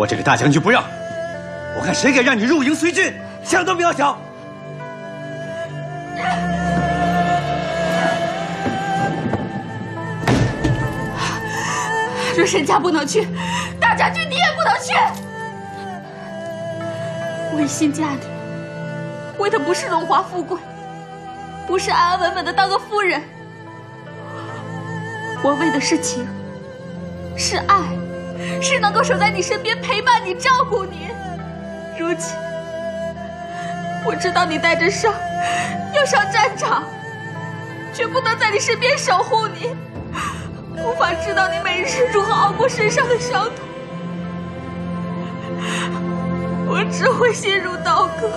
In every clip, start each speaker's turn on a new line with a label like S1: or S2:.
S1: 我这个大将军不让，我看谁敢让你入营随军，想都不要想！
S2: 若沈家不能去，大将军你也不能去。我一心嫁你，为的不是荣华富贵，不是安安稳稳的当个夫人，我为的是情，是爱，是能够守在你身边，陪伴你，照顾你。如今我知道你带着伤要上战场，却不能在你身边守护你，无法知道你每日如何熬过身上的伤痛。我只会陷入刀割，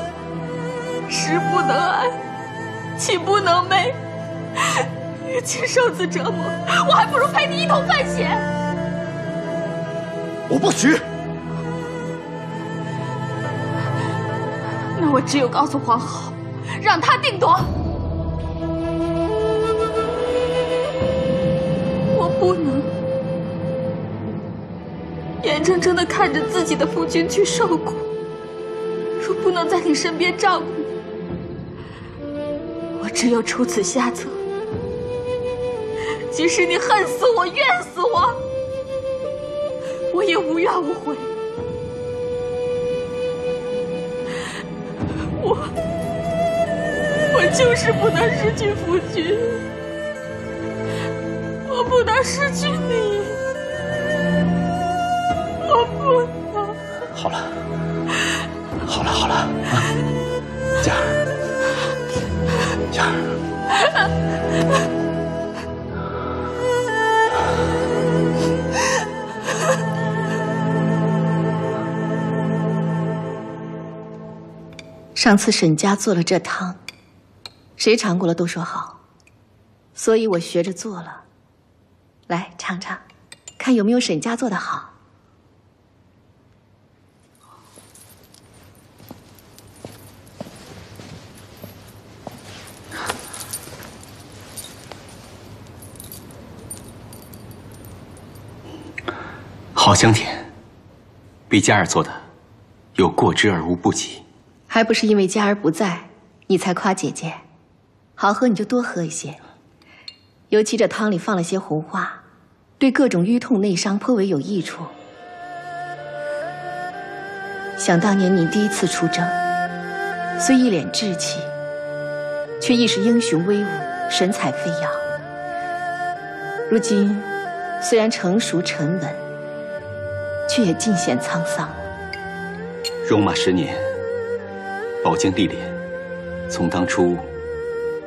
S2: 食不能安，寝不能寐，与其受此折磨，我还不如陪你一同犯险。
S1: 我不许！
S2: 那我只有告诉皇后，让她定夺。我不能眼睁睁地看着自己的夫君去受苦，若不能在你身边照顾你，我只有出此下策。即使你恨死我，怨死我，我也无怨无悔。我就是不能失去夫君，我不能失去你，我不能。
S1: 好了，好了，好了啊，佳儿，佳儿。
S3: 上次沈家做了这汤，谁尝过了都说好，所以我学着做了。来尝尝，看有没有沈家做的好。
S1: 好香甜，比佳儿做的有过之而无不及。
S3: 还不是因为佳儿不在，你才夸姐姐。好喝你就多喝一些，尤其这汤里放了些红花，对各种瘀痛内伤颇为有益处。想当年你第一次出征，虽一脸稚气，却亦是英雄威武，神采飞扬。如今虽然成熟沉稳，却也尽显沧桑了。
S1: 戎马10年，饱经历练，从当初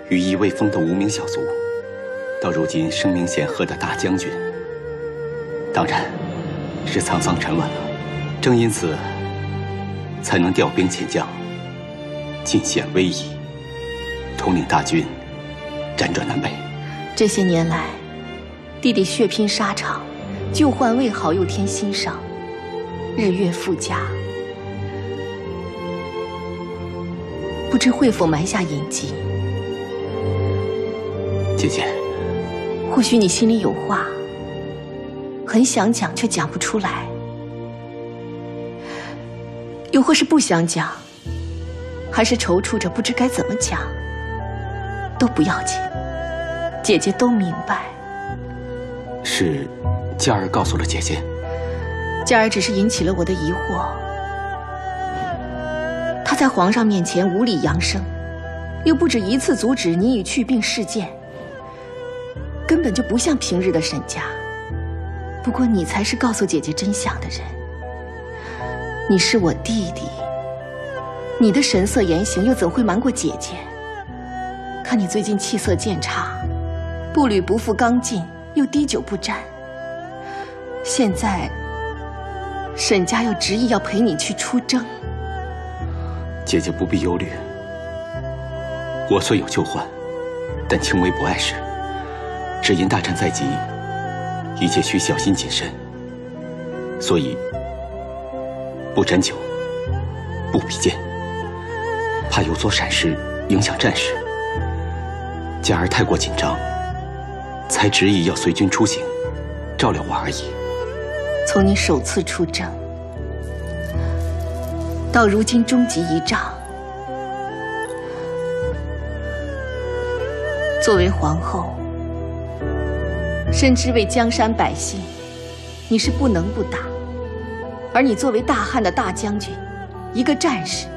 S1: 羽翼未丰的无名小卒，到如今声名显赫的大将军，当然是沧桑沉稳了。正因此，才能调兵遣将，尽显威仪，统领大军，辗转南北。
S3: 这些年来，弟弟血拼沙场，旧患未好又添新伤，日月复加。不知会否埋下隐疾？
S1: 姐姐，
S3: 或许你心里有话，很想讲却讲不出来，又或是不想讲，还是踌躇着不知该怎么讲，都不要紧，姐姐都明白。
S1: 是佳儿告诉了姐姐，
S3: 佳儿只是引起了我的疑惑。他在皇上面前无礼扬声，又不止一次阻止你与去病事件，根本就不像平日的沈家。不过你才是告诉姐姐真相的人，你是我弟弟，你的神色言行又怎会瞒过姐姐？看你最近气色渐差，步履不复刚劲，又滴酒不沾。现在沈家又执意要陪你去出征。
S1: 姐姐不必忧虑，我虽有旧患，但轻微不碍事。只因大战在即，一切需小心谨慎，所以不斟酒，不比剑，怕有所闪失，影响战事。佳儿太过紧张，才执意要随军出行，照料我而已。
S3: 从你首次出征，到如今终极一仗。作为皇后，深知为江山百姓，你是不能不打。而你作为大汉的大将军，一个战士，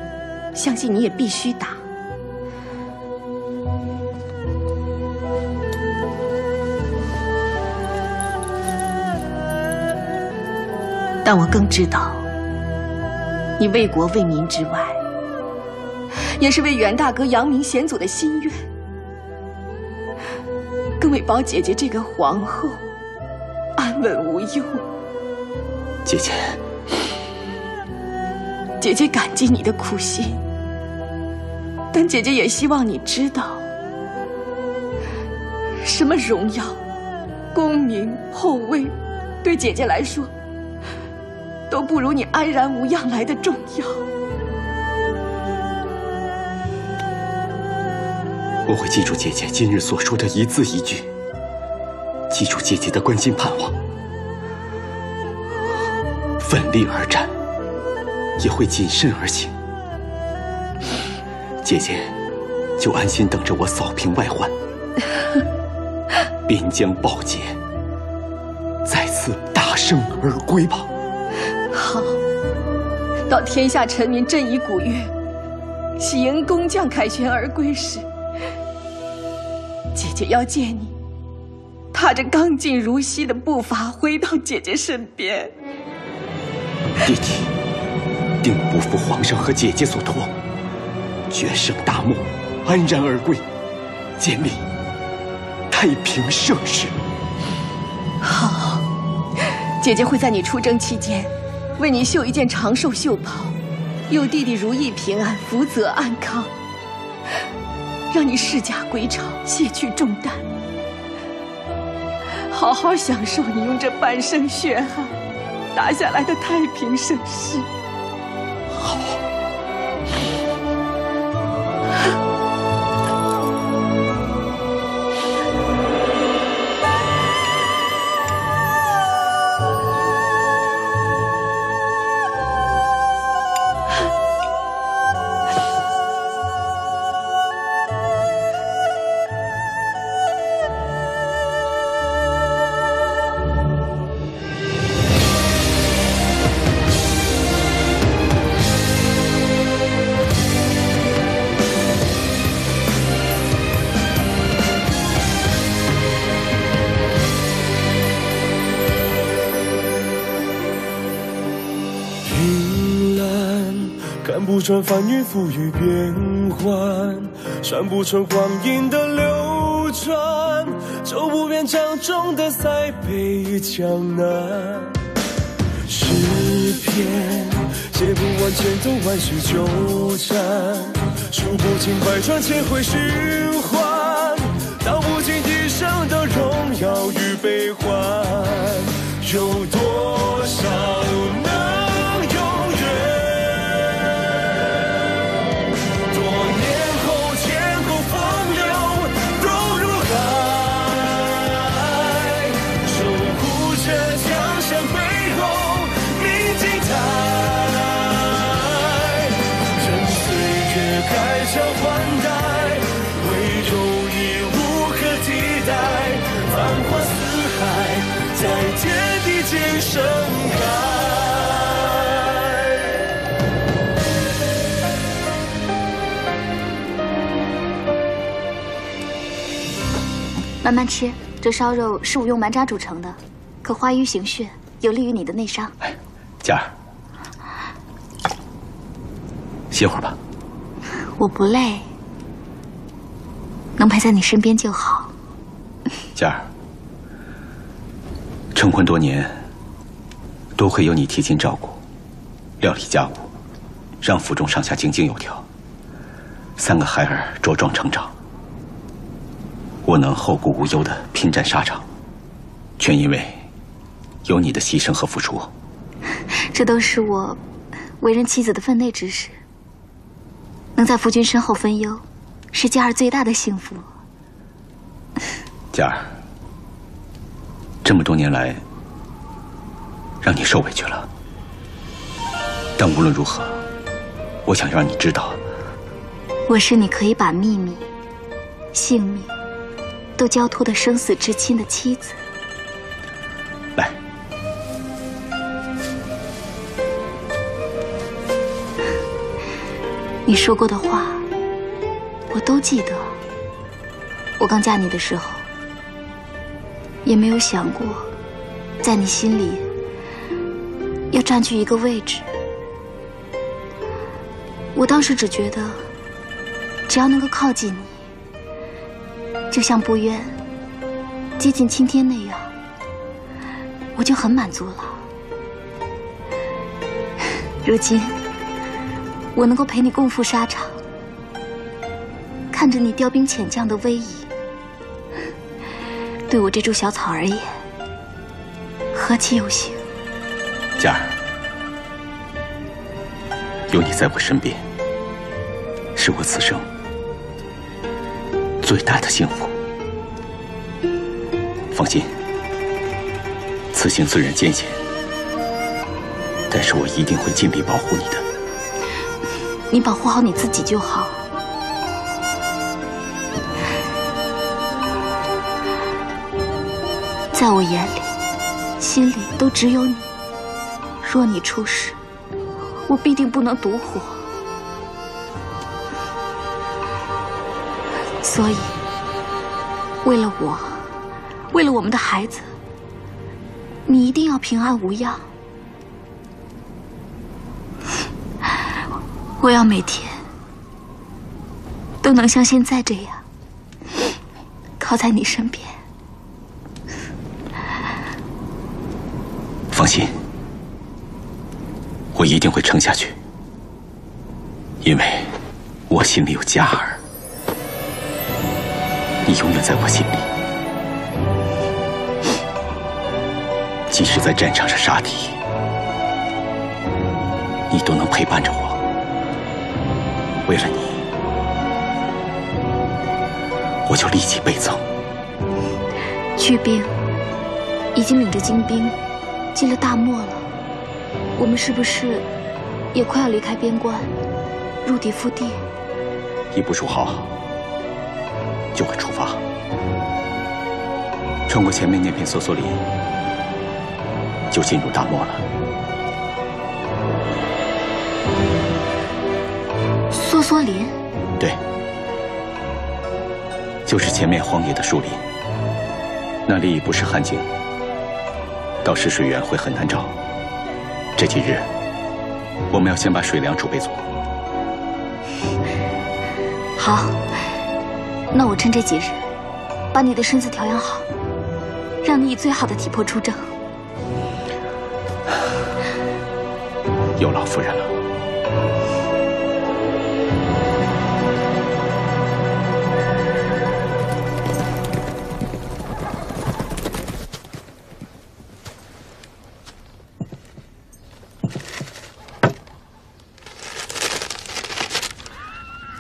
S3: 相信你也必须打。但我更知道，你为国为民之外，也是为袁大哥扬名显祖的心愿，更为保姐姐这个皇后安稳无忧。
S1: 姐姐，
S3: 姐姐感激你的苦心，但姐姐也希望你知道，什么荣耀、功名、后位，对姐姐来说，都不如你安然无恙来的重要。
S1: 我会记住姐姐今日所说的一字一句，记住姐姐的关心盼望，奋力而战，也会谨慎而行。姐姐就安心等着我扫平外患，边疆报捷，再次大胜而归吧。
S3: 好，到天下臣民振衣鼓乐，喜迎工匠凯旋而归时，姐姐要见你，踏着刚劲如昔的步伐回到姐姐身边。
S1: 弟弟定不负皇上和姐姐所托，决胜大漠，安然而归，建立太平盛世。
S3: 好，姐姐会在你出征期间，为你绣一件长寿绣袍，佑弟弟如意平安，福泽安康，让你释甲归朝，卸去重担，好好享受你用这半生血汗打下来的太平盛世。
S1: 好。
S4: 看不穿翻云覆雨变幻，算不穿光阴的流转，走不遍江中的塞北与江南。诗篇写不完千头万绪纠缠，数不尽百转千回循环，道不尽一生的荣耀与悲欢，有多少能永远？盛开。
S2: 慢慢吃，这烧肉是我用蛮渣煮成的，可化瘀行血，有利于你的内伤。
S1: 哎，佳儿，歇会儿吧。
S2: 我不累，能陪在你身边就好。
S1: 佳儿，成婚多年，多亏有你贴心照顾，料理家务，让府中上下井井有条，3个孩儿茁壮成长。我能后顾无忧地拼战沙场，全因为有你的牺牲和付出。
S2: 这都是我为人妻子的分内之事。能在夫君身后分忧，是佳儿最大的幸福。
S1: 佳儿，这么多年来，让你受委屈了。但无论如何，我想让你知道，
S2: 我是你可以把秘密、性命都交托的生死之亲的妻子。
S1: 来，
S2: 你说过的话，我都记得。我刚嫁你的时候，也没有想过，在你心里要占据一个位置。我当时只觉得，只要能够靠近你，就像不愿接近青天那样，我就很满足了。如今，我能够陪你共赴沙场，看着你调兵遣将的威仪，对我这株小草而言，何其有幸！
S1: 佳儿，有你在我身边，是我此生最大的幸福。放心，此行虽然艰险，但是我一定会尽力保护你的。
S2: 你保护好你自己就好。在我眼里、心里都只有你。若你出事，我必定不能独活。所以，为了我，为了我们的孩子，你一定要平安无恙。我要每天都能像现在这样，靠在你身边。
S1: 放心，我一定会撑下去，因为我心里有佳儿，你永远在我心里。即使在战场上杀敌，你都能陪伴着我。为了你，我就立即倍增。
S2: 去兵已经领着精兵进了大漠了，我们是不是也快要离开边关，入敌腹地？
S1: 一部署好，就会出发，穿过前面那片梭梭林，就进入大漠了。
S2: 梭梭林？
S1: 对，就是前面荒野的树林，那里不是汉境，到时水源会很难找。这几日，我们要先把水粮储备足。
S2: 好，那我趁这几日，把你的身子调养好，让你以最好的体魄出征。
S1: 有劳夫人了。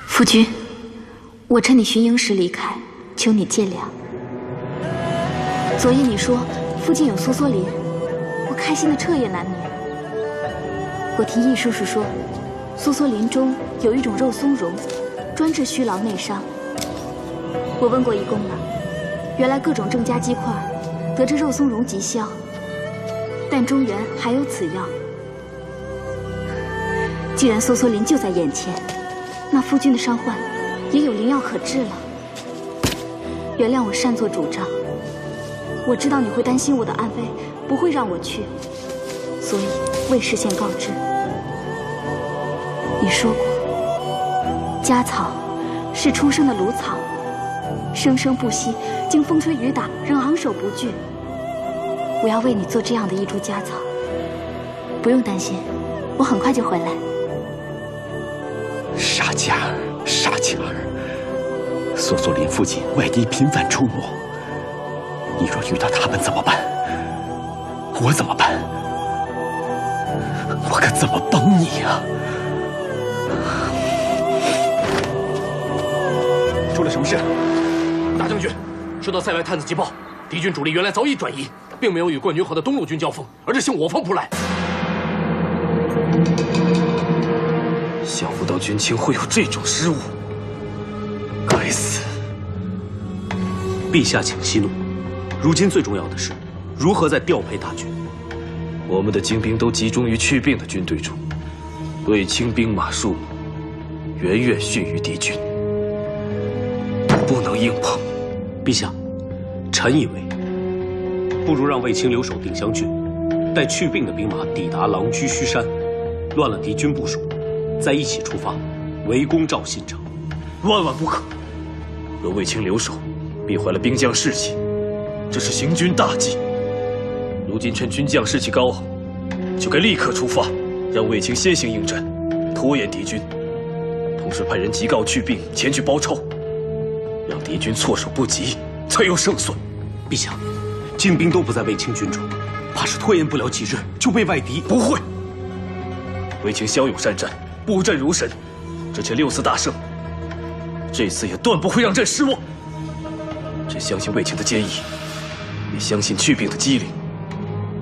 S2: 夫君，我趁你巡营时离开，求你见谅。昨夜你说附近有梭梭林，我开心的彻夜难眠。我听易叔叔说，梭梭林中有一种肉松茸，专治虚劳内伤。我问过易公了，原来各种郑家鸡块得这肉松茸极效，但中原还有此药。既然梭梭林就在眼前，那夫君的伤患也有灵药可治了。原谅我擅作主张，我知道你会担心我的安危，不会让我去，所以未事先告知。你说过，家草是出生的芦草，生生不息，经风吹雨打仍昂首不惧。我要为你做这样的一株家草，不用担心，我很快就回来。
S1: 傻佳儿，傻佳儿，梭梭林附近外敌频繁出没，你若遇到他们怎么办？我怎么办？我可怎么帮你呀？出了什么事？
S5: 大将军，收到塞外探子急报，敌军主力原来早已转移，并没有与冠军河的东路军交锋，而是向我方扑来。
S6: 想不到君卿会有这种失误，该死！陛下，请息怒。如今最重要的是，如何再调配大军。我们的精兵都集中于去病的军队中，卫青兵马数目远远逊于敌军，不能硬碰。陛下，臣以为，不如让卫青留守定襄郡，待去病的兵马抵达狼居胥山，乱了敌军部署，再一起出发，围攻赵信城。万万不可！若卫青留守，必坏了兵将士气，这是行军大忌。如今趁军将士气高昂，就该立刻出发，让卫青先行应战，拖延敌军。同时派人急告去病前去包抄，让敌军措手不及，才有胜算。陛下，精兵都不在卫青军中，怕是拖延不了几日就被外敌。不会，卫青骁勇善战，布阵如神，之前6次大胜，这次也断不会让朕失望。朕相信卫青的坚毅，也相信去病的机灵，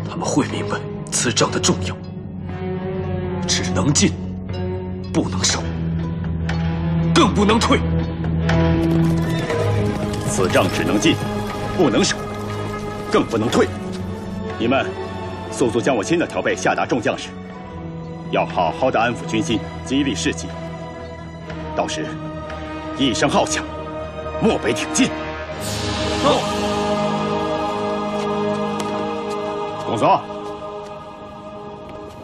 S6: 他们会明白此仗的重要，只能进，不能守，更不能退。
S1: 此仗只能进，不能守，更不能退。你们速速将我新的调配下达众将士，要好好的安抚军心，激励士气。到时一声号响，漠北挺进。
S6: 走。
S1: 公孙，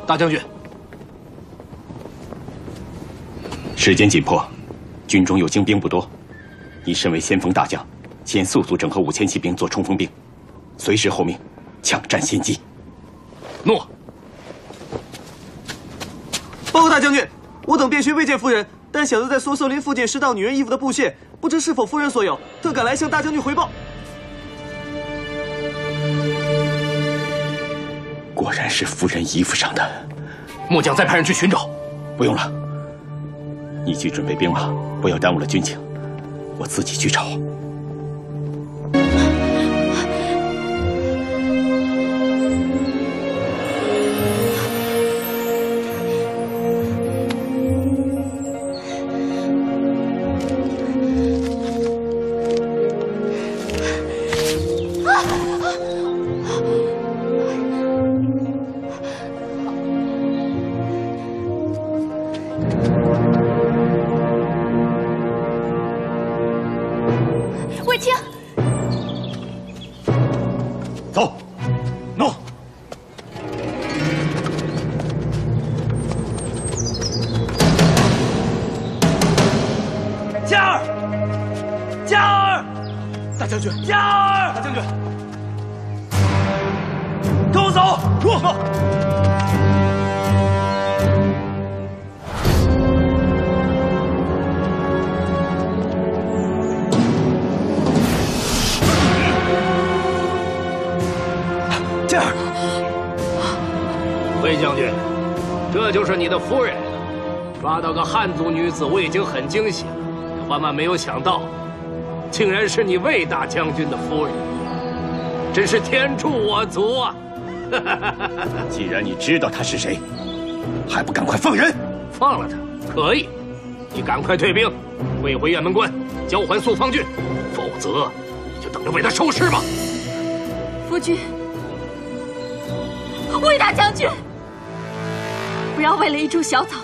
S5: 大将军，
S1: 时间紧迫，军中有精兵不多，你身为先锋大将，先速速整合5000骑兵做冲锋兵，随时候命，抢占先机。
S5: 诺。
S7: 报告大将军，我等便寻未见夫人，但小的在梭瑟林附近拾到女人衣服的布屑，不知是否夫人所有，特赶来向大将军回报。
S1: 果然是夫人衣服上的。
S5: 末将再派人去寻找。
S1: 不用了，你去准备兵马，不要耽误了军情，我自己去找。
S2: 卫青，
S1: 走，诺。
S6: 嘉儿，嘉儿，
S7: 大将军，
S6: 嘉儿，
S7: 大将军，
S6: 跟我走。诺。
S5: 魏将军，这就是你的夫人。抓到个汉族女子，我已经很惊喜了，万万没有想到，竟然是你魏大将军的夫人，真是天助我足啊！
S1: 既然你知道她是谁，还不赶快放人？
S5: 放了他可以，你赶快退兵，退回雁门关，交还肃方郡，否则你就等着为他收尸吧。
S2: 夫君，魏大将军，不要为了一株小草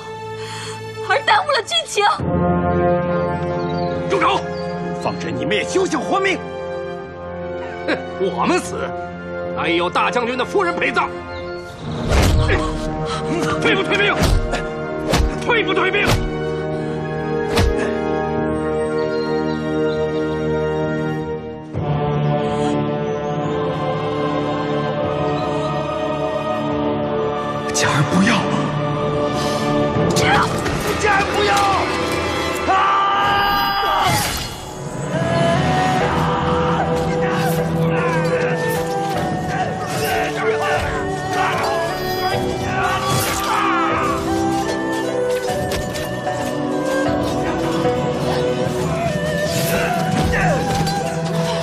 S2: 而耽误了军情。
S5: 住手！
S1: 放人，你们也休想活命！
S5: 哼，我们死，那也有大将军的夫人陪葬。退不退兵？退不退兵？
S7: 嘉儿不要！
S6: 嘉儿不要！啊！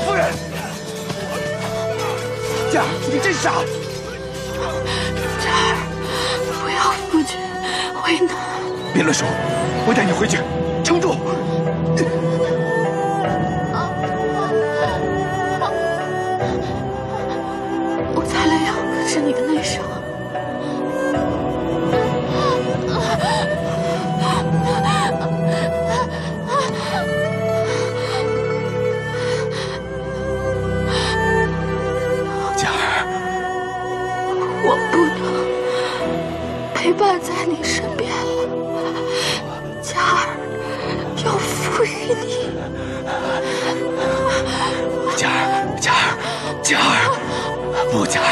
S6: 夫人，
S7: 嘉儿，你真傻！
S2: 不要夫君为难。
S1: 别乱说，我带你回去，撑住。
S2: 我擦了2个是你的内伤。
S1: 佳儿，
S2: 我不能陪伴在你身边了，佳儿要赋予你。
S1: 佳儿，佳儿，佳儿，不，佳儿，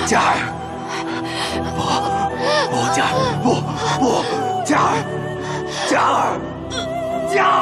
S1: 佳儿，不，佳儿，不，佳儿，佳儿，佳儿。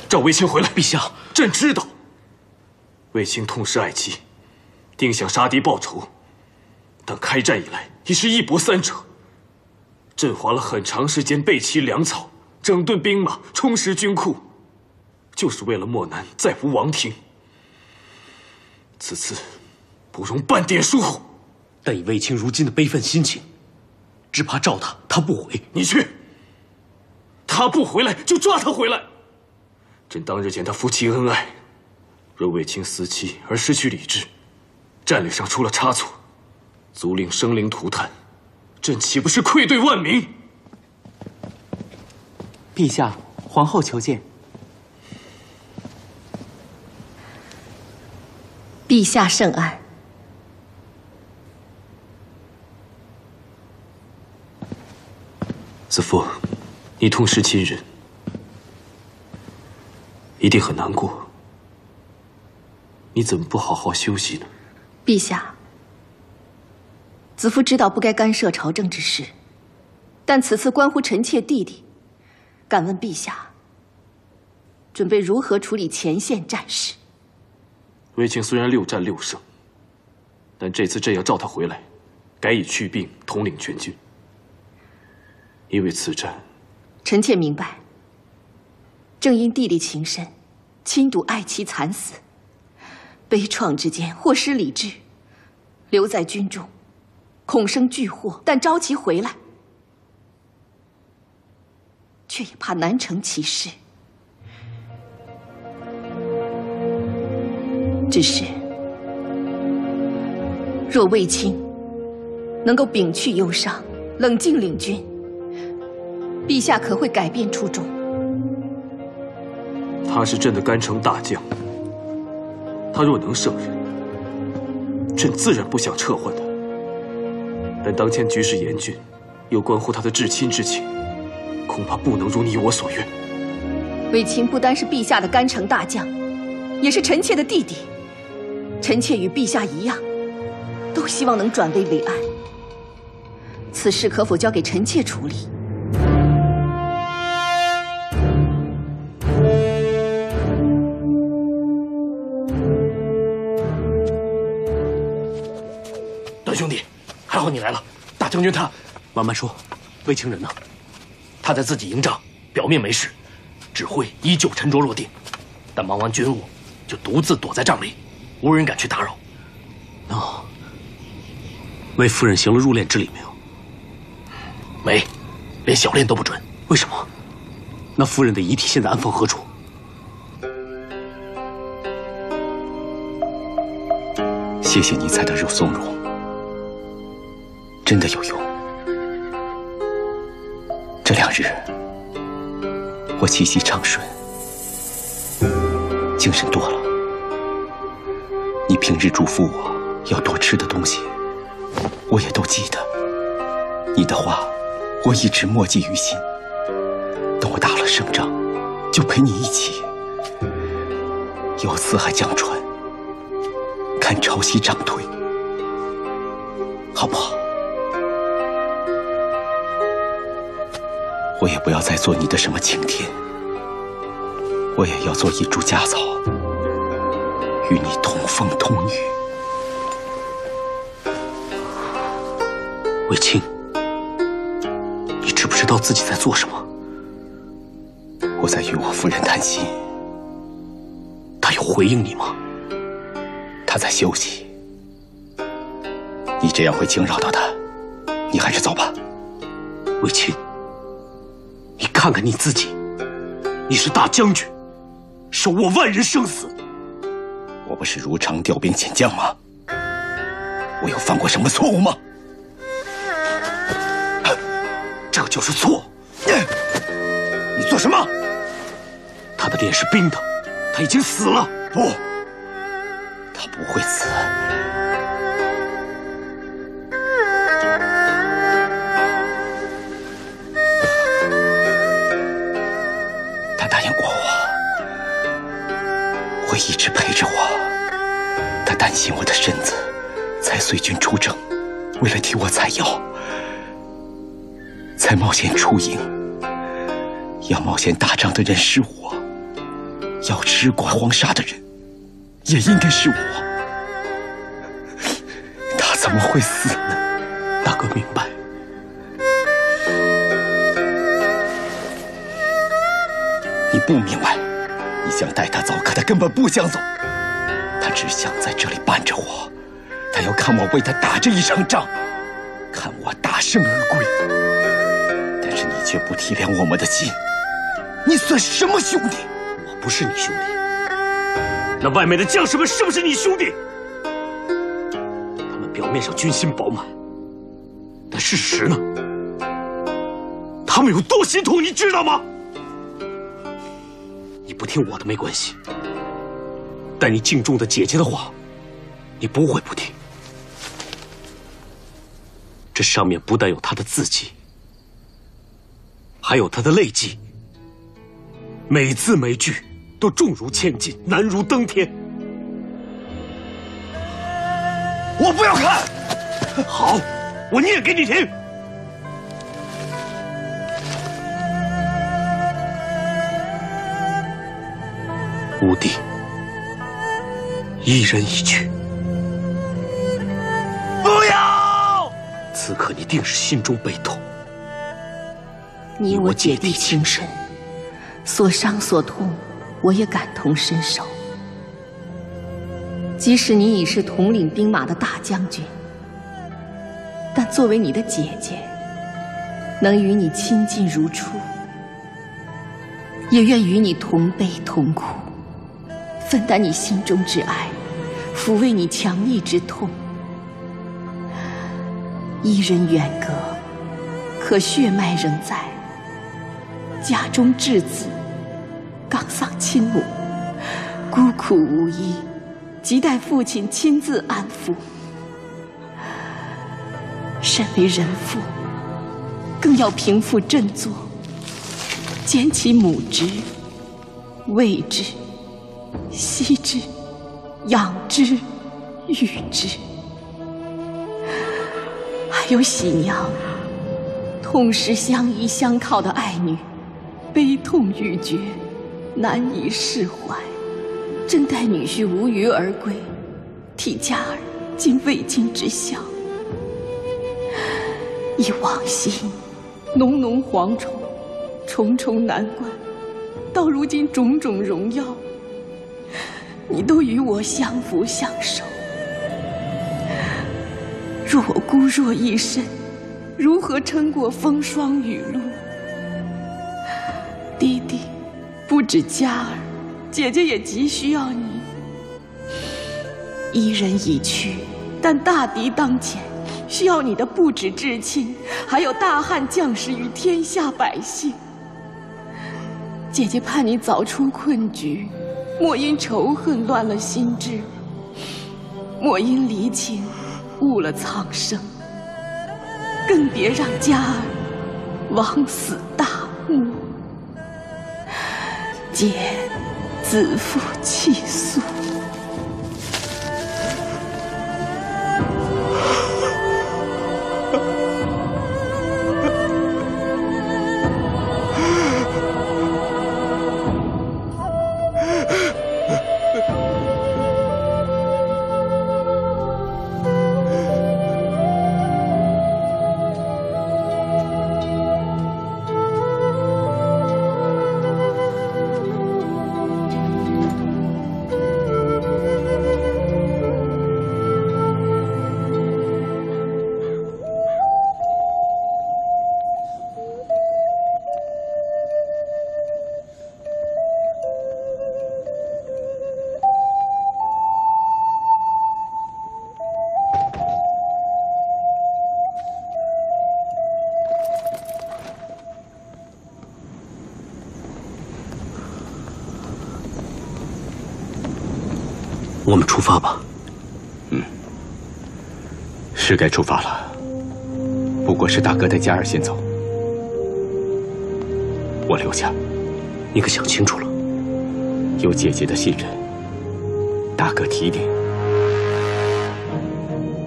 S6: 赵卫青回来，陛下，朕知道。卫青痛失爱妻，定想杀敌报仇，但开战以来已是一搏3折。朕花了很长时间备齐粮草，整顿兵马，充实军库，就是为了漠南再无王庭。此次不容半点疏忽。
S8: 但以卫青如今的悲愤心情，只怕召他不回。
S6: 你去，他不回来就抓他回来。朕当日见他夫妻恩爱，若卫青思妻而失去理智，战略上出了差错，足令生灵涂炭，朕岂不是愧对万民？
S9: 陛下，皇后求见。
S3: 陛下圣安。
S6: 子父，你痛失亲人，一定很难过。你怎么不好好休息呢？
S3: 陛下，子父知道不该干涉朝政之事，但此次关乎臣妾弟弟，敢问陛下，准备如何处理前线战事？
S6: 卫青虽然6战6胜，但这次朕要召他回来，改以去病统领全军。因为此战，
S3: 臣妾明白。正因弟弟情深，亲睹爱妻惨死，悲怆之间或失理智，留在军中，恐生巨祸。但召其回来，却也怕难成其事。只是，若卫青能够摒去忧伤，冷静领军，陛下可会改变初衷。
S6: 他是朕的干城大将，他若能胜任，朕自然不想撤换他。但当前局势严峻，又关乎他的至亲之情，恐怕不能如你我所愿。
S3: 卫青不单是陛下的干城大将，也是臣妾的弟弟。臣妾与陛下一样，都希望能转危为安。此事可否交给臣妾处理？
S6: 段兄弟，还好你来了。大将军他……慢慢说。卫青人呢？他在自己营帐，表面没事，指挥依旧沉着落定，但忙完军务，就独自躲在帐里，无人敢去打扰。那为夫人行了入殓之礼没有？没，连小殓都不准。为什么？那夫人的遗体现在安放何处？
S1: 谢谢尼采的肉松茸，真的有用。这2日，我气息畅顺，精神多了。你平日嘱咐我要多吃的东西，我也都记得。你的话，我一直默记于心。等我打了胜仗，就陪你一起游四海江船，看潮汐涨退，好不好？我也不要再做你的什么晴天，我也要做一株家草，与你同风同雨。
S6: 卫青，你知不知道自己在做什么？
S1: 我在与我夫人谈心。
S6: 她有回应你吗？
S1: 她在休息。你这样会惊扰到她，你还是走吧。
S6: 卫青，你看看你自己，你是大将军，手握万人生死。
S1: 我不是如常调兵遣将吗？我有犯过什么错误吗？
S6: 这就是错。
S1: 你做什么？
S6: 他的脸是冰的，他已经死了。
S1: 不，他不会死。他答应过我，会一直陪着我。他担心我的身子，才随军出征，为了替我采药，才冒险出营。要冒险打仗的人是我，要吃过黄沙的人也应该是我。他怎么会死呢？
S6: 大哥明白。
S1: 你不明白，你想带他走，可他根本不想走，他只想在这里伴着我，他要看我为他打这一场仗，看我大胜而归。但是你却不体谅我们的心，你算什么兄弟？
S6: 我不是你兄弟。那外面的将士们是不是你兄弟？他们表面上军心饱满，但事实呢？他们有多心痛，你知道吗？你不听我的没关系，但你敬重的姐姐的话，你不会不听。这上面不但有她的字迹，还有她的泪迹，每字每句都重如千斤，难如登天。
S1: 我不要看。
S6: 好，我念给你听。吾弟一人一句，
S1: 不要！
S6: 此刻你定是心中悲痛。
S3: 你我姐弟情深，所伤所痛，我也感同身受。即使你已是统领兵马的大将军，但作为你的姐姐，能与你亲近如初，也愿与你同悲同苦，分担你心中之爱，抚慰你强逆之痛。一人远隔，可血脉仍在。家中稚子刚丧亲母，孤苦无依，亟待父亲亲自安抚。身为人父，更要平复振作，兼其母之、喂之、息之、养之、玉芝，还有喜娘，痛失相依相靠的爱女，悲痛欲绝，难以释怀，正待女婿无虞而归，替佳儿尽未尽之孝。忆往昔，浓浓惶愁，重重难关，到如今种种荣耀，你都与我相扶相守。若我孤弱一身，如何撑过风霜雨露？弟弟，不止佳儿，姐姐也急需要你。伊人已去，但大敌当前，需要你的不止至亲，还有大汉将士与天下百姓。姐姐盼你早出困局，莫因仇恨乱了心智，莫因离情误了苍生，更别让佳儿枉死大漠。姐自负气素。
S6: 我们出发吧。
S1: 是该出发了。不过是大哥带佳儿先走，我留下。
S6: 你可想清楚了？
S1: 有姐姐的信任，大哥提点，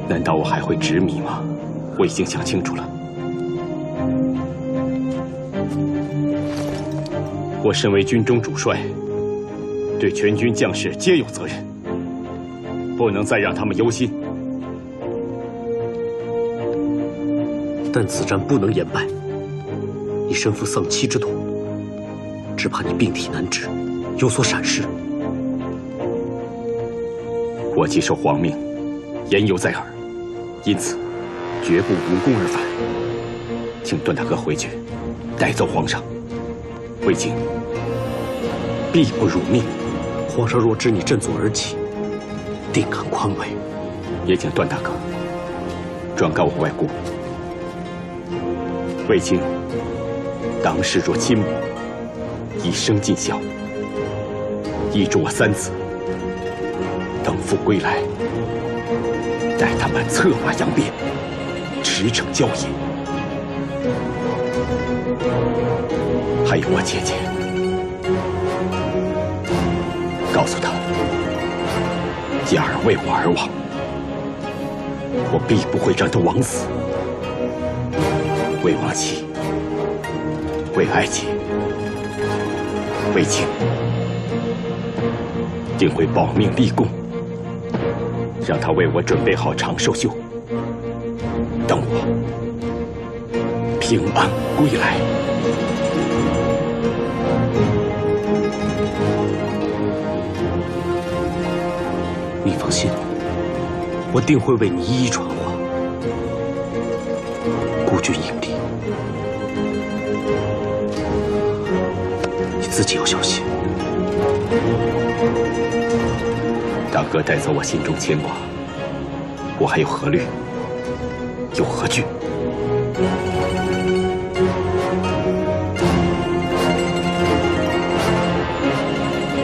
S1: 难道我还会执迷吗？我已经想清楚了。我身为军中主帅，对全军将士皆有责任，不能再让他们忧心。
S6: 但此战不能言败，你身负丧妻之痛，只怕你病体难治，有所闪失。
S1: 我既受皇命，言犹在耳，因此绝不无功而返。请段大哥回去，带走皇上。魏京必不辱命。
S6: 皇上若知你振作而起，定感宽慰。
S1: 也请段大哥转告我外姑，魏京当视若亲母，一生尽孝。依嘱我3子，等父归来，待他们策马扬鞭，驰骋郊野。还有我姐姐，告诉她，佳儿为我而亡，我必不会让她枉死。为亡妻，为爱姐，为情，定会保命立功，让她为我准备好长寿绣，等我平安归来。
S6: 你放心，我定会为你一一传话。孤军营地，你自己要小心。
S1: 大哥带走我心中牵挂，我还有何虑？有何惧？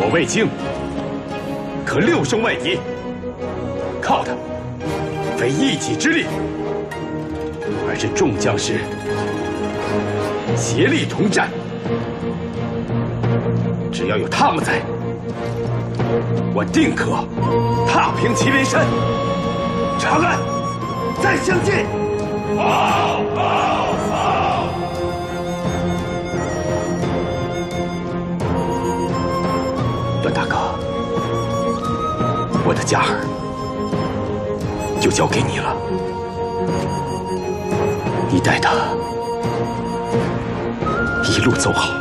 S1: 我魏京可6胜外敌，靠的非一己之力，而是众将士协力同战。只要有他们在，我定可
S10: 踏平麒麟山，长安再相见。好，好，好！
S1: 段大哥，我的嘉儿就交给你了，你带她一路走好，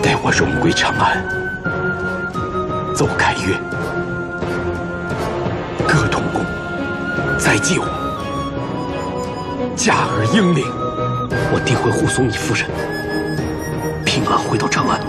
S1: 待我荣归长安，奏凯乐，歌同宫，再救嘉儿英灵，
S8: 我定会护送你夫人平安回到长安。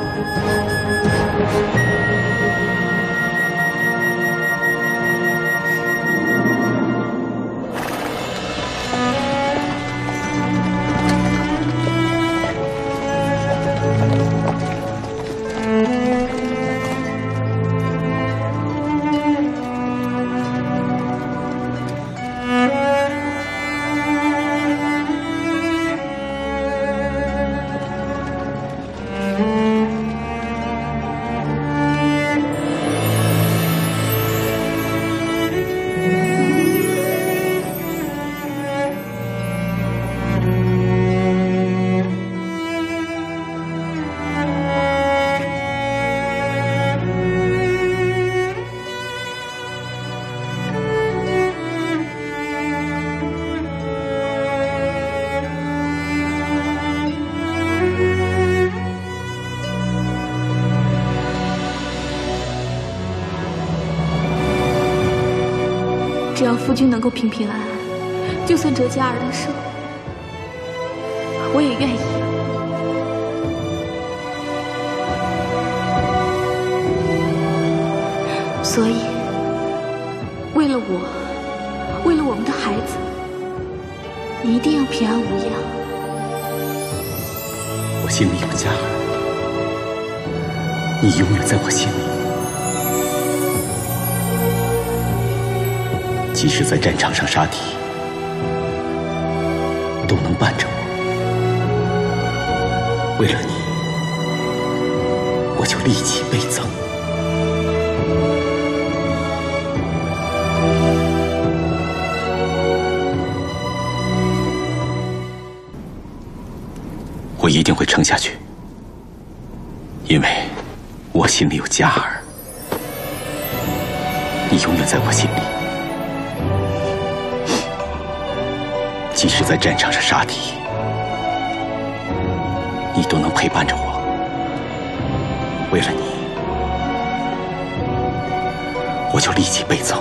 S2: 只要夫君能够平平安安，就算折嘉儿的寿，我也愿意。所以，为了我，为了我们的孩子，你一定要平安无恙。
S1: 我心里有嘉儿，你永远在我心里。即使在战场上杀敌，都能伴着我。为了你，我就力气倍增。我一定会撑下去，因为我心里有嘉儿，你永远在我心里。即使在战场上杀敌，你都能陪伴着我。为了你，我就力气倍增。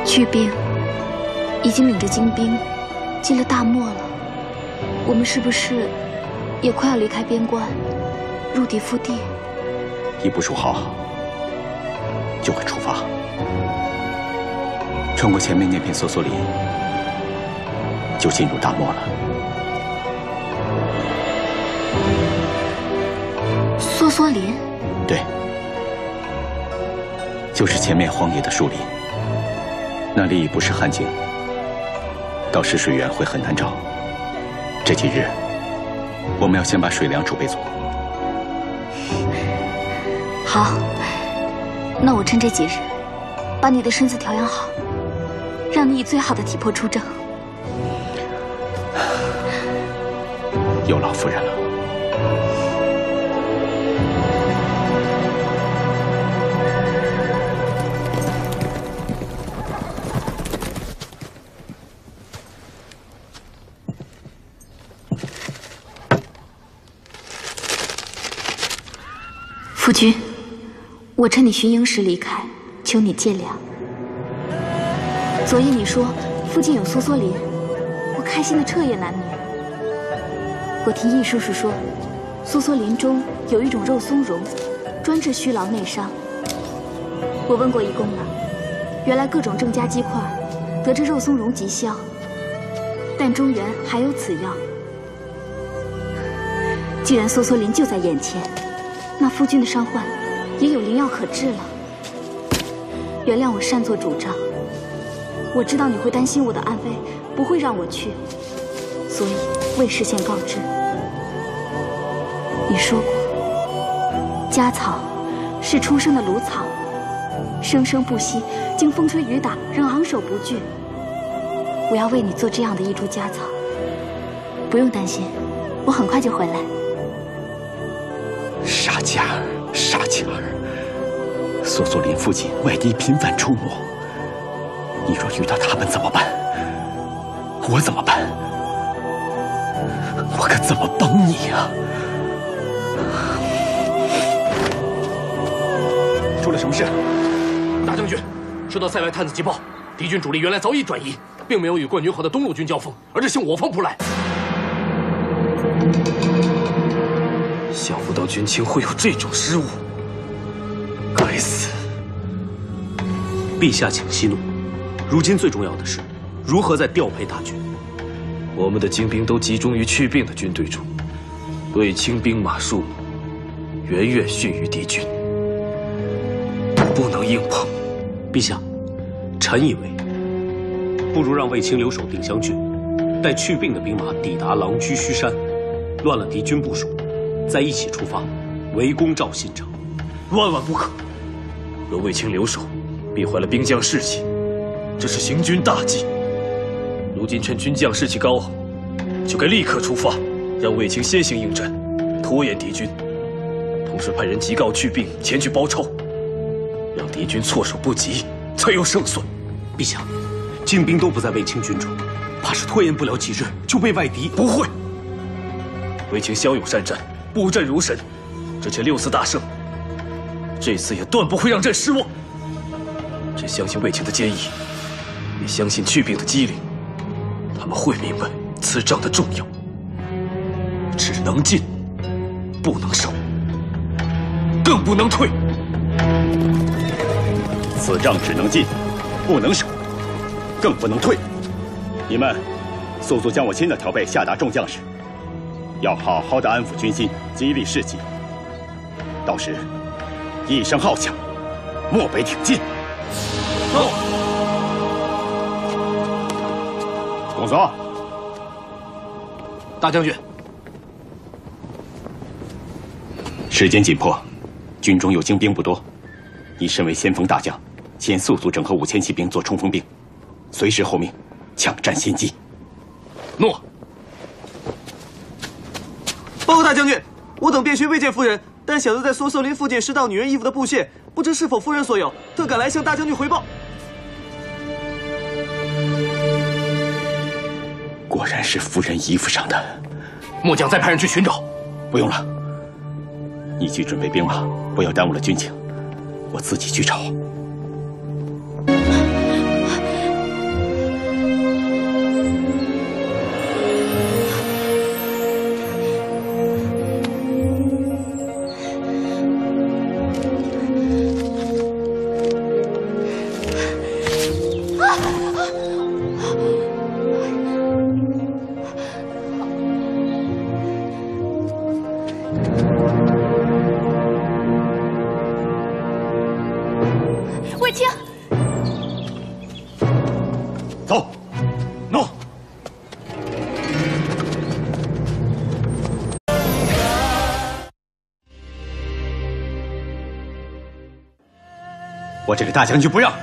S2: 去兵已经领着精兵进了大漠了，我们是不是也快要离开边关，入敌腹地？
S1: 一部署好，就会出发，穿过前面那片梭梭林，就进入大漠了。
S2: 梭梭林？
S1: 对，就是前面荒野的树林，那里不是汉境，到时水源会很难找。这几日，我们要先把水粮储备足。
S2: 好，那我趁这几日，把你的身子调养好，让你以最好的体魄出征。
S1: 有劳夫人了。
S2: 夫君，我趁你巡营时离开，求你见谅。昨夜你说附近有梭梭林，我开心的彻夜难眠。我听易叔叔说，梭梭林中有一种肉松茸，专治虚劳内伤。我问过易公了，原来各种郑家鸡块得这肉松茸极效，但中原还有此药。既然梭梭林就在眼前，那夫君的伤患也有灵药可治了。原谅我擅作主张，我知道你会担心我的安危，不会让我去，所以未事先告知。你说过，家草是出生的芦草，生生不息，经风吹雨打，仍昂首不惧。我要为你做这样的一株家草，不用担心，我很快就回来。
S1: 傻佳儿，傻佳儿，索索林附近外敌频繁出没，你若遇到他们怎么办？我怎么办？我可怎么帮你呀？出了什么事？
S5: 大将军，收到塞外探子急报，敌军主力原来早已转移，并没有与冠军河的东路军交锋，而是向我方扑来。
S6: 想不到军情会有这种失误，该死！
S8: 陛下请息怒，如今最重要的是如何再调配大军。
S6: 我们的精兵都集中于去病的军队中，卫青兵马数目远远逊于敌军，不能硬碰。
S8: 陛下，臣以为，不如让卫青留守定襄郡，待去病的兵马抵达狼居胥山，乱了敌军部署，再一起出发，围攻赵信城。
S6: 万万不可！若卫青留守，必坏了兵将士气，这是行军大忌。如今趁军将士气高昂，就该立刻出发，让卫青先行应战，拖延敌军。同时派人急告去病前去包抄，让敌军措手不及，才有胜算。
S8: 陛下，精兵都不在卫青军中，怕是拖延不了几日就被外敌。
S6: 不会，卫青骁勇善战，布阵如神，之前6次大胜，这次也断不会让朕失望。朕相信卫青的坚毅，也相信去病的机灵，他们会明白此仗的重要，只能进，不能守，更不能退。
S1: 此仗只能进，不能守，更不能退。你们速速将我新的调配下达众将士，要好好的安抚军心，激励士气。到时一声号响，漠北挺进。
S5: 走。
S1: 公佐，
S5: 大将军，
S1: 时间紧迫，军中有精兵不多，你身为先锋大将，先速速整合5000骑兵做冲锋兵，随时候命，抢占先机。
S5: 诺。
S7: 报告大将军，我等便寻未见夫人，但小的在梭瑟林附近拾到女人衣服的布屑，不知是否夫人所有，特赶来向大将军回报。
S1: 果然是夫人衣服上的。
S5: 末将再派人去寻找。
S1: 不用了，你去准备兵马，不要耽误了军情，我自己去找。
S2: 卫青，
S1: 走，诺。我这个大将军不让，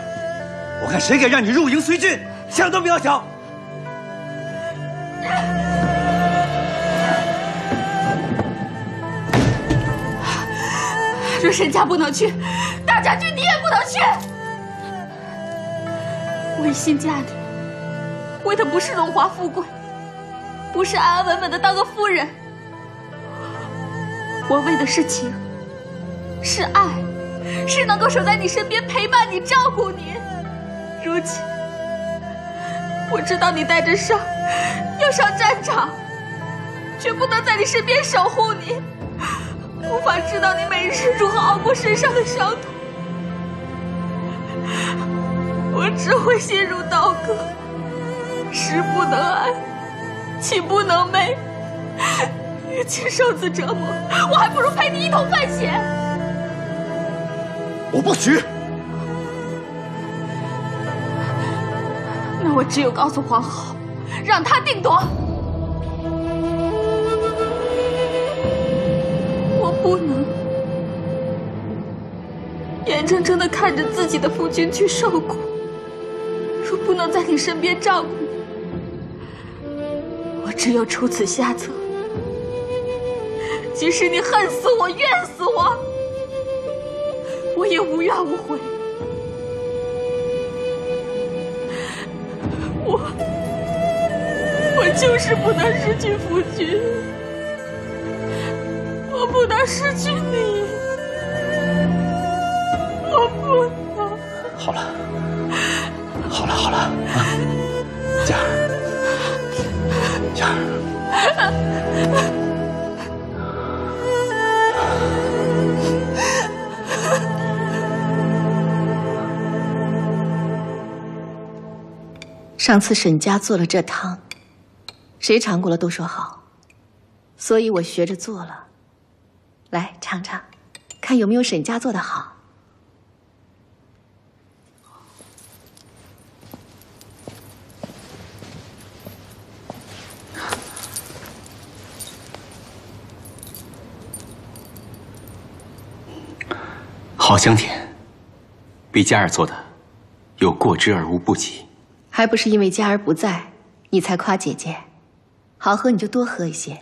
S1: 我看谁敢让你入营随军，想都不要想。
S2: 若沈家不能去，大将军你也不能去。我一心嫁你，为的不是荣华富贵，不是安安稳稳的当个夫人，我为的是情，是爱，是能够守在你身边，陪伴你，照顾你。如今我知道你带着伤要上战场，却不能在你身边守护你，无法知道你每日如何熬过身上的伤痛，我只会陷入刀割，食不能安，寝不能寐，与其受此折磨，我还不如陪你一同犯险。
S1: 我不许！
S2: 那我只有告诉皇后，让她定夺。我不能眼睁睁地看着自己的夫君去受苦，若不能在你身边照顾你，我只有出此下策。即使你恨死我、怨死我，我也无怨无悔。我就是不能失去夫君，我不能失去你，我不能。
S1: 好了，好了，啊，佳儿，佳儿。
S3: 上次沈家做了这汤，谁尝过了都说好，所以我学着做了。来尝尝，看有没有沈家做的好。
S1: 好香甜，比佳儿做的有过之而无不及。
S3: 还不是因为佳儿不在，你才夸姐姐。好喝你就多喝一些，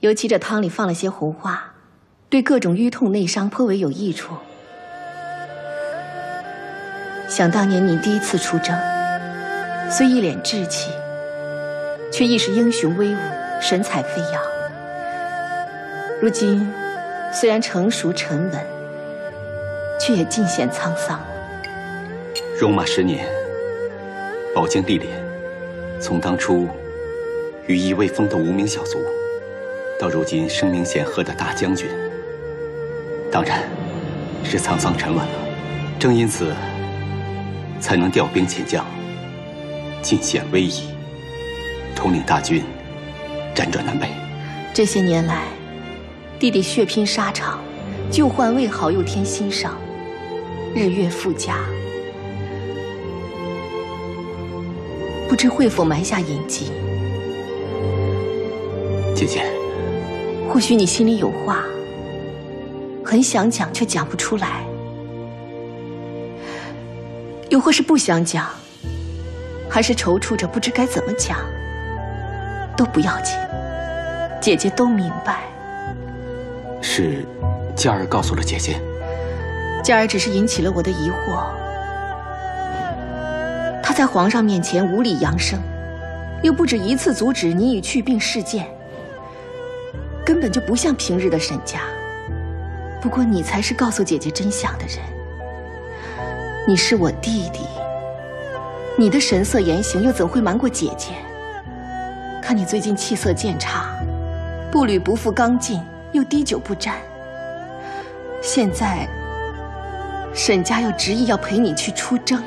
S3: 尤其这汤里放了些红花，对各种瘀痛内伤颇为有益处。想当年你第一次出征，虽一脸稚气，却亦是英雄威武，神采飞扬。如今虽然成熟沉稳，却也尽显沧桑了。
S1: 戎马10年，饱经历练，从当初羽翼未丰的无名小卒，到如今声名显赫的大将军，当然是沧桑沉稳了。正因此，才能调兵遣将，尽显威仪，统领大军，辗转南北。
S3: 这些年来，弟弟血拼沙场，旧患未好又添新伤，日月复加。不知会否埋下隐疾？
S1: 姐姐，
S3: 或许你心里有话，很想讲却讲不出来，又或是不想讲，还是踌躇着不知该怎么讲，都不要紧，姐姐都明白。
S1: 是佳儿告诉了姐姐。
S3: 佳儿只是引起了我的疑惑。他在皇上面前无礼扬声，又不止一次阻止你与去病事件，根本就不像平日的沈家。不过你才是告诉姐姐真相的人。你是我弟弟，你的神色言行又怎会瞒过姐姐？看你最近气色渐差，步履不复刚劲，又滴酒不沾。现在沈家又执意要陪你去出征。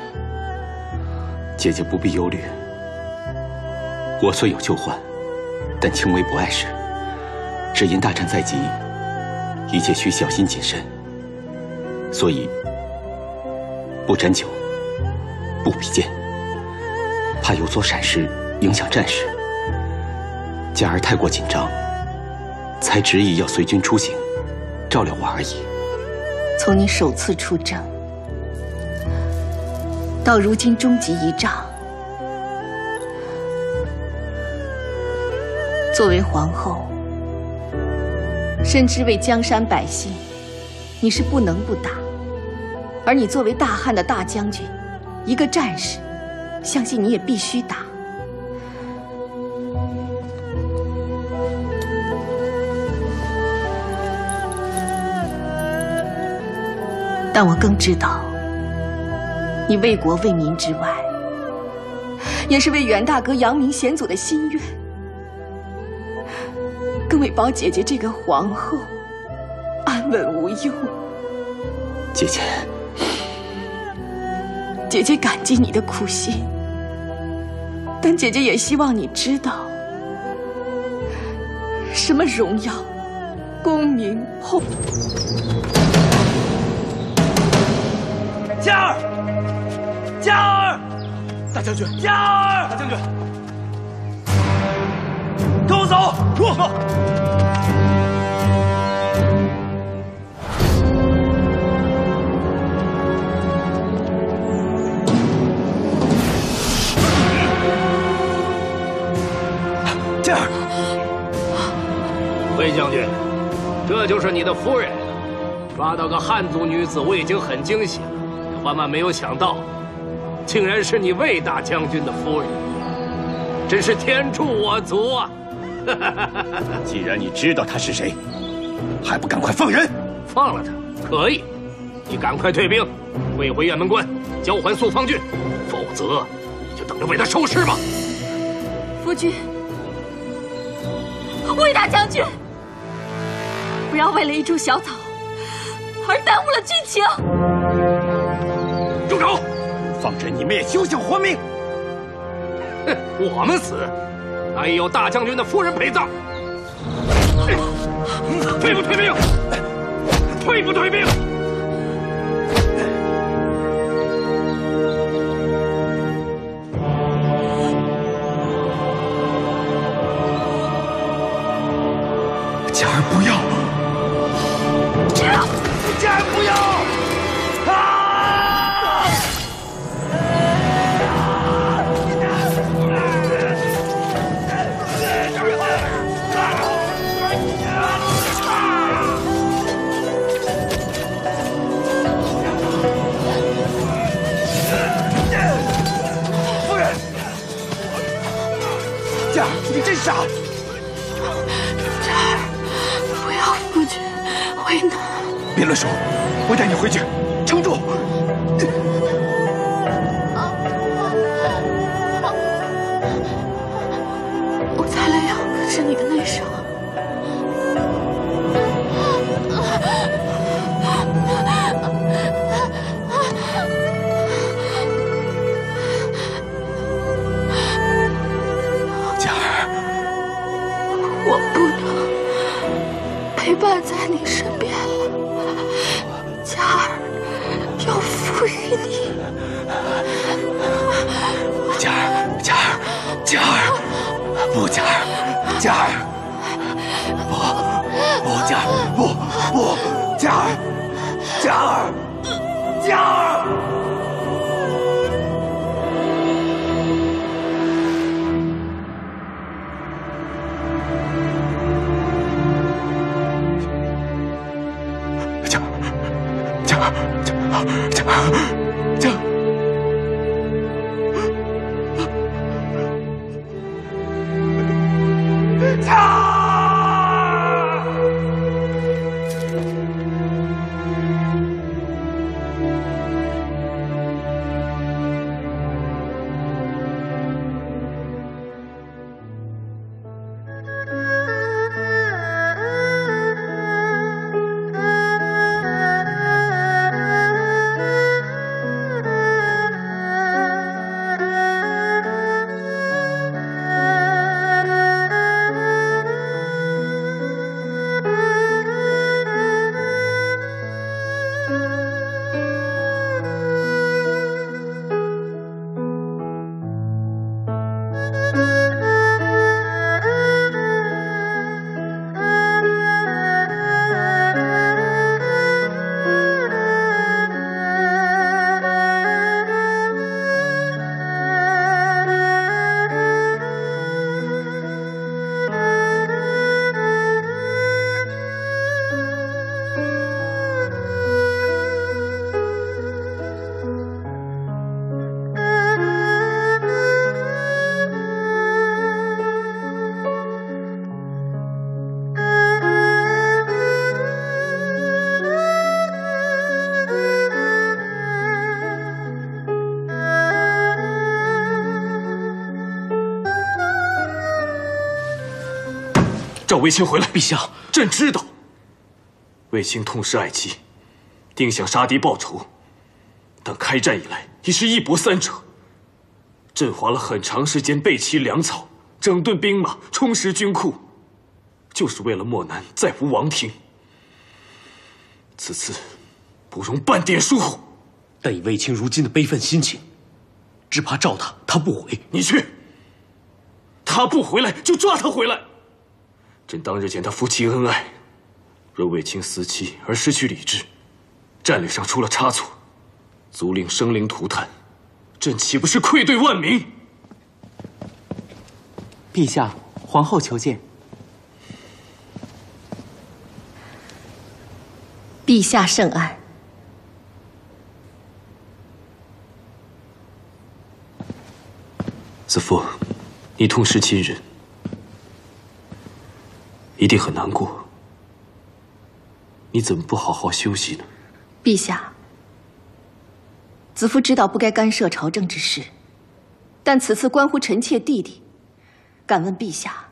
S1: 姐姐不必忧虑，我虽有旧患，但轻微不碍事。只因大战在即，一切需小心谨慎，所以不沾酒，不比剑，怕有所闪失，影响战事。佳儿太过紧张，才执意要随军出行，照料我而已。
S3: 从你首次出征到如今终极一仗，作为皇后，深知为江山百姓，你是不能不打。而你作为大汉的大将军，一个战士，相信你也必须打。但我更知道，你为国为民之外，也是为袁大哥扬名显祖的心愿，更为保姐姐这个皇后安稳无忧。
S1: 姐姐，
S3: 姐姐感激你的苦心，但姐姐也希望你知道，什么荣耀、功名、后。
S10: 佳儿，佳儿，大将军，佳儿，大将军，跟我走，这儿，
S5: 魏将军，这就是你的夫人。抓到个汉族女子，我已经很惊喜了，万万没有想到，竟然是你魏大将军的夫人，真是天助我足啊！
S10: 既然你知道她是谁，还不赶快放人？
S5: 放了她可以，你赶快退兵，退回雁门关，交还肃方郡，否则你就等着被他收尸吧。
S2: 夫君，魏大将军，不要为了一株小草而耽误了军情。
S5: 住手！
S10: 放人你们也休想活命！
S5: 哼，我们死，那也有大将军的夫人陪葬。退不退兵？退不退兵？
S10: 佳儿不要！佳儿不要！夫人，佳儿，你真傻！
S2: 佳儿，不要夫君为难。
S10: 别乱说，我带你回去，撑住！
S2: 我擦了药，可是你的内伤。
S10: 佳儿，
S2: 我不能陪伴在你身边了。佳儿要赋予你。
S10: 佳儿，佳儿，佳儿，不，佳儿，佳儿，不，佳儿，不，佳儿，佳儿，佳儿。
S11: 召卫青回来，陛下，朕知道。卫青痛失爱妻，定想杀敌报仇，但开战以来已是一搏三折。朕花了很长时间备齐粮草，整顿兵马，充实军库，就是为了漠南再无王庭。此次不容半点疏忽。
S8: 但以卫青如今的悲愤心情，只怕召他不回。
S11: 你去，他不回来就抓他回来。朕当日见他夫妻恩爱，若卫青死妻而失去理智，战略上出了差错，足令生灵涂炭，朕岂不是愧对万民？
S9: 陛下，皇后求见。
S3: 陛下圣安。
S11: 子父，你痛失亲人，一定很难过。你怎么不好好休息呢？
S3: 陛下，子父知道不该干涉朝政之事，但此次关乎臣妾弟弟，敢问陛下，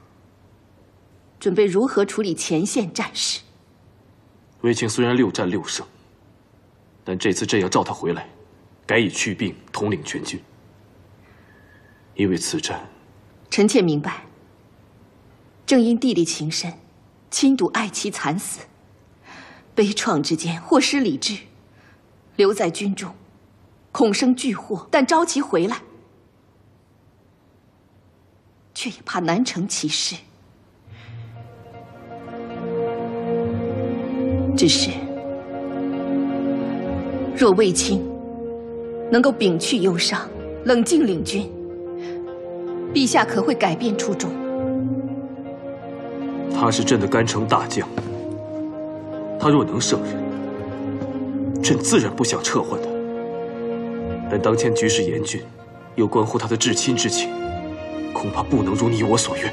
S3: 准备如何处理前线战事？
S11: 卫青虽然6战6胜，但这次朕要召他回来，改以去病统领全军。因为此战，
S3: 臣妾明白。正因弟弟情深，亲睹爱妻惨死，悲怆之间或失理智，留在军中，恐生巨祸。但召其回来，却也怕难成其事。只是，若卫青能够摒去忧伤，冷静领军，陛下可会改变初衷？
S11: 他是朕的干城大将，他若能胜任，朕自然不想撤换他。但当前局势严峻，又关乎他的至亲之情，恐怕不能如你我所愿。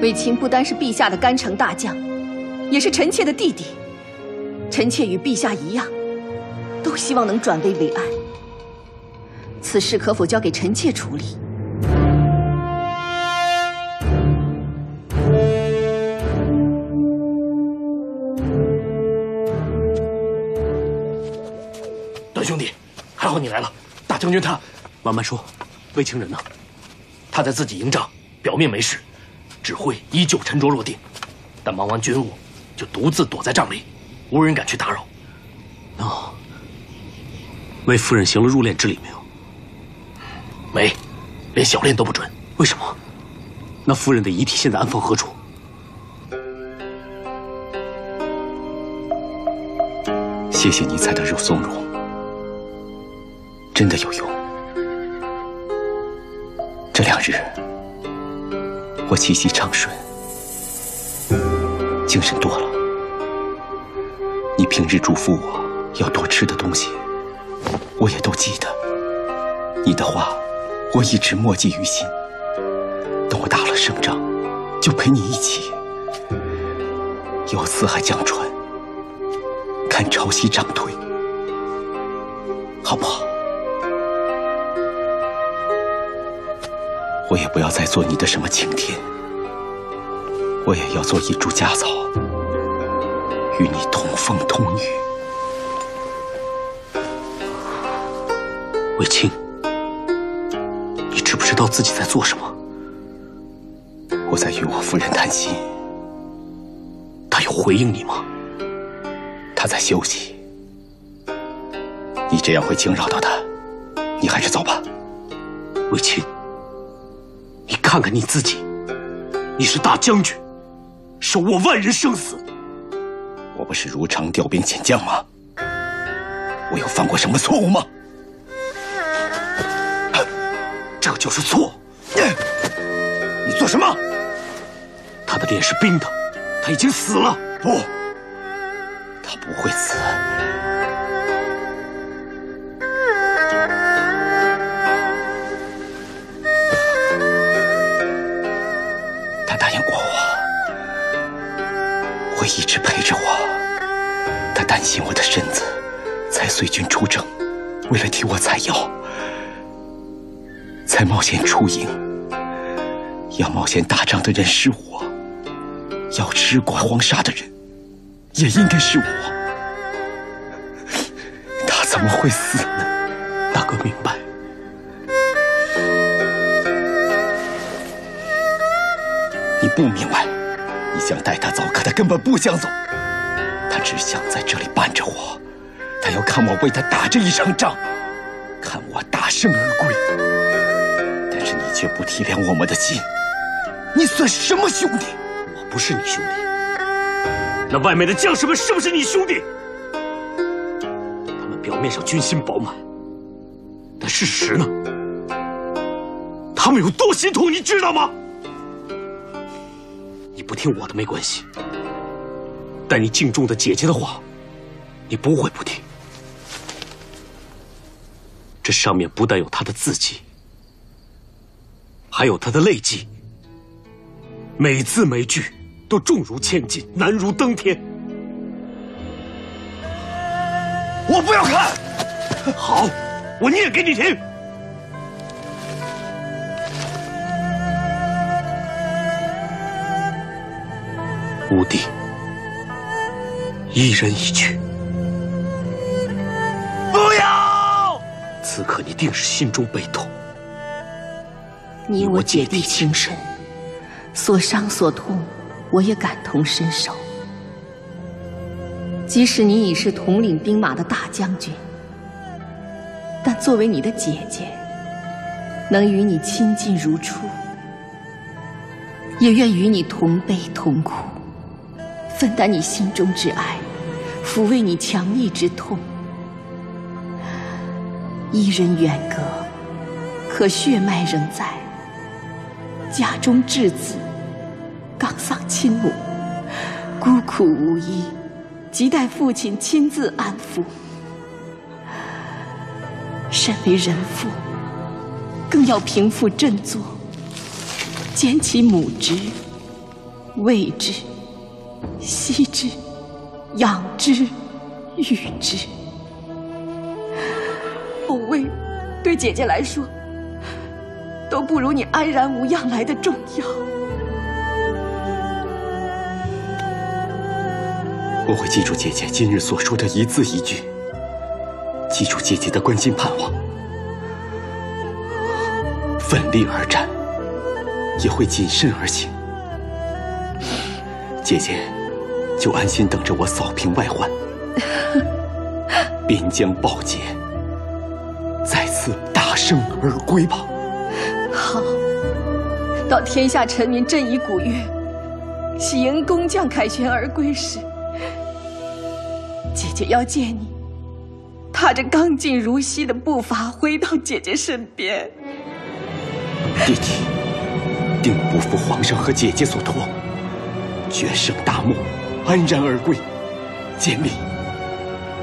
S3: 卫青不单是陛下的干城大将，也是臣妾的弟弟。臣妾与陛下一样，都希望能转危为安。此事可否交给臣妾处理？
S5: 段兄弟，还好你来了。大将军他……
S8: 慢慢说。卫青人呢？
S5: 他在自己营帐，表面没事，指挥依旧沉着落定，但忙完军务就独自躲在帐里，无人敢去打扰。
S8: 那为夫人行了入殓之礼没有？
S5: 没，连小殓都不准。
S8: 为什么？那夫人的遗体现在安放何处？
S1: 谢谢尼采的肉松茸，真的有用。这2日，我气息畅顺，精神多了。你平日嘱咐我要多吃的东西，我也都记得。你的话，我一直默记于心。等我打了胜仗，就陪你一起游四海江船，看潮汐涨退，好不好？我也不要再做你的什么晴天，我也要做一株家草，与你同风同雨。
S8: 卫青，你知不知道自己在做什么？
S1: 我在与我夫人谈心。
S8: 她有回应你吗？
S1: 她在休息。你这样会惊扰到她，你还是走吧。
S8: 卫青，你看看你自己，你是大将军，手握万人生死。
S1: 我不是如常调兵遣将吗？我有犯过什么错误吗？
S8: 这就是错。
S1: 你做什么？
S8: 他的脸是冰的，他已经死了。
S1: 不，他不会死。他答应过我，会一直陪着我。他担心我的身子，才随军出征，为了替我采药，才冒险出营。要冒险打仗的人是我，要吃过黄沙的人也应该是我。他怎么会死呢？
S8: 大哥明白。
S1: 你不明白，你想带他走，可他根本不想走，他只想在这里伴着我，他要看我为他打这一场仗，看我大胜而归。但是你却不体谅我们的心，你算什么兄弟？
S8: 我不是你兄弟。那外面的将士们是不是你兄弟？他们表面上军心饱满，但事实呢？他们有多心痛，你知道吗？你不听我的没关系，但你敬重的姐姐的话，你不会不听。这上面不但有她的字迹，还有她的泪迹，每字每句都重如千斤，难如登天。
S10: 我不要看。
S8: 好，我念给你听。五弟，一人一句。
S10: 不要！
S8: 此刻你定是心中悲痛。
S3: 你我姐弟情深，所伤所痛，我也感同身受。即使你已是统领兵马的大将军，但作为你的姐姐，能与你亲近如初，也愿与你同悲同苦，分担你心中之爱，抚慰你强逆之痛。一人远隔，可血脉仍在。家中稚子刚丧亲母，孤苦无依，亟待父亲亲自安抚。身为人父，更要平复振作，兼其母之、喂之、惜之、养之、育之。后位对姐姐来说，都不如你安然无恙来的重要。
S1: 我会记住姐姐今日所说的一字一句，记住姐姐的关心盼望，奋力而战，也会谨慎而行。姐姐就安心等着我扫平外患，边疆报捷，再次大胜而归吧。
S3: 好，到天下臣民振仪鼓乐，喜迎工匠凯旋而归时，姐姐要见你，踏着刚劲如昔的步伐回到姐姐身边。
S1: 弟弟定不负皇上和姐姐所托，决胜大漠，安然而归，建立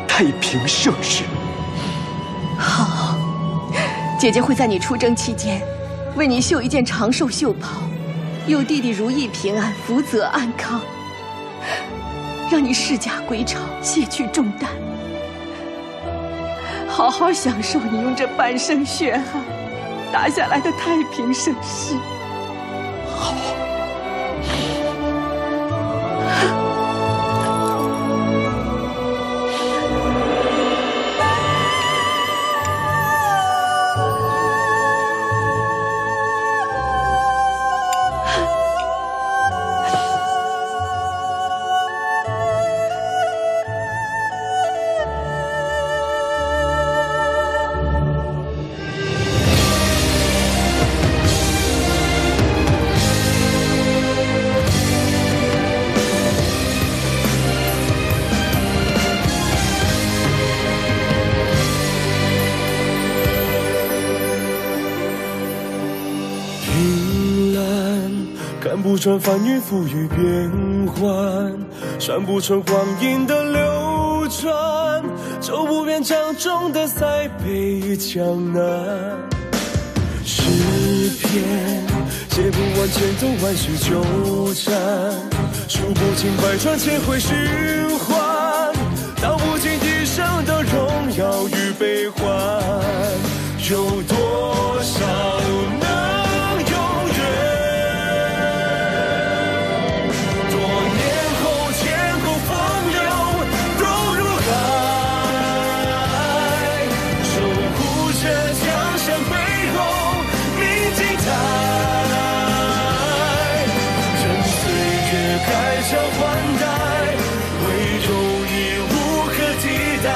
S1: 太平盛世。
S3: 好，姐姐会在你出征期间，为你绣一件长寿绣袍，佑弟弟如意平安，福泽安康，让你释甲归巢，卸去重担，好好享受你用这半生血汗打下来的太平盛世。
S1: 好。
S4: 看不穿翻云覆雨变幻，算不穿光阴的流转，走不遍江中的塞北江南。诗篇写不完千头万绪纠缠，数不尽百转千回循环，道不尽一生的荣耀与悲欢。有多少能永远？多年后千古风流都如海，守护着江山背后铭记台，任岁月开朝换代，唯有你无可替代。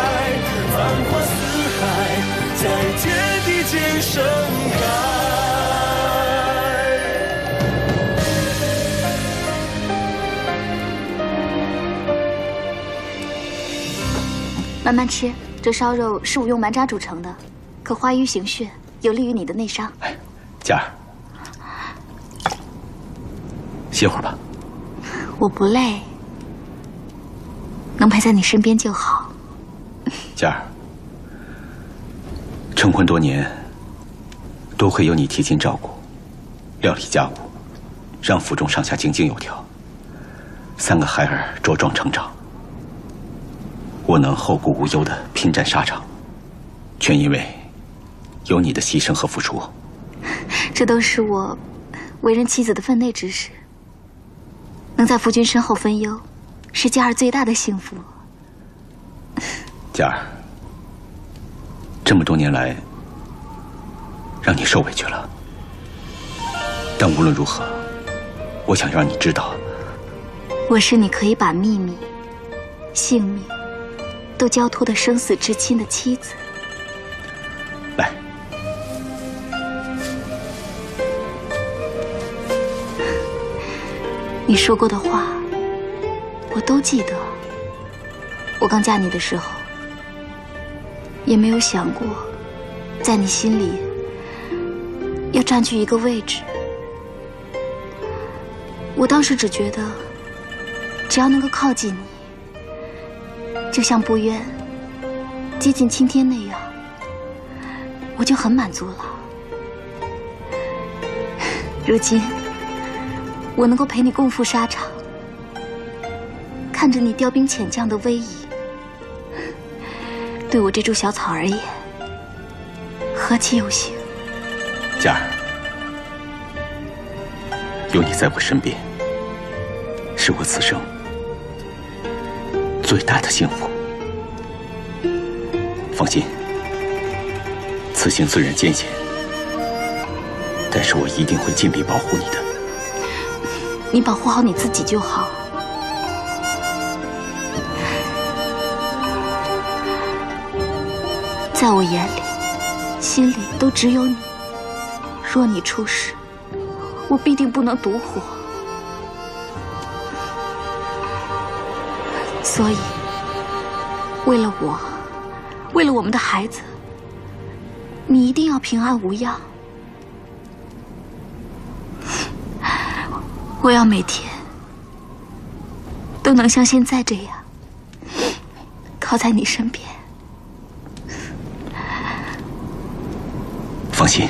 S4: 繁华四海，在天地间盛开。
S2: 慢慢吃，这烧肉是我用蛮渣煮成的，可化瘀行血，有利于你的内伤。
S1: 佳儿，歇会儿吧。
S2: 我不累，能陪在你身边就好。
S1: 佳儿，成婚多年，多亏有你贴心照顾，料理家务，让府中上下井井有条，3个孩儿茁壮成长。我能后顾无忧地拼战沙场，全因为有你的牺牲和付出。
S2: 这都是我为人妻子的分内之事。能在夫君身后分忧，是佳儿最大的幸福。
S1: 佳儿，这么多年来，让你受委屈了。但无论如何，我想让你知道，
S2: 我是你可以把秘密、性命都交托的生死之亲的妻子。
S1: 来，
S2: 你说过的话，我都记得。我刚嫁你的时候，也没有想过，在你心里要占据一个位置。我当时只觉得，只要能够靠近你，就像不愿接近青天那样，我就很满足了。如今，我能够陪你共赴沙场，看着你调兵遣将的威仪，对我这株小草而言，何其有幸！
S1: 佳儿，有你在我身边，是我此生最大的幸福。放心，此行虽然艰险，但是我一定会尽力保护你的。
S2: 你保护好你自己就好。在我眼里、心里都只有你。若你出事，我必定不能独活。所以，为了我，为了我们的孩子，你一定要平安无恙。我要每天都能像现在这样靠在你身边。
S1: 放心。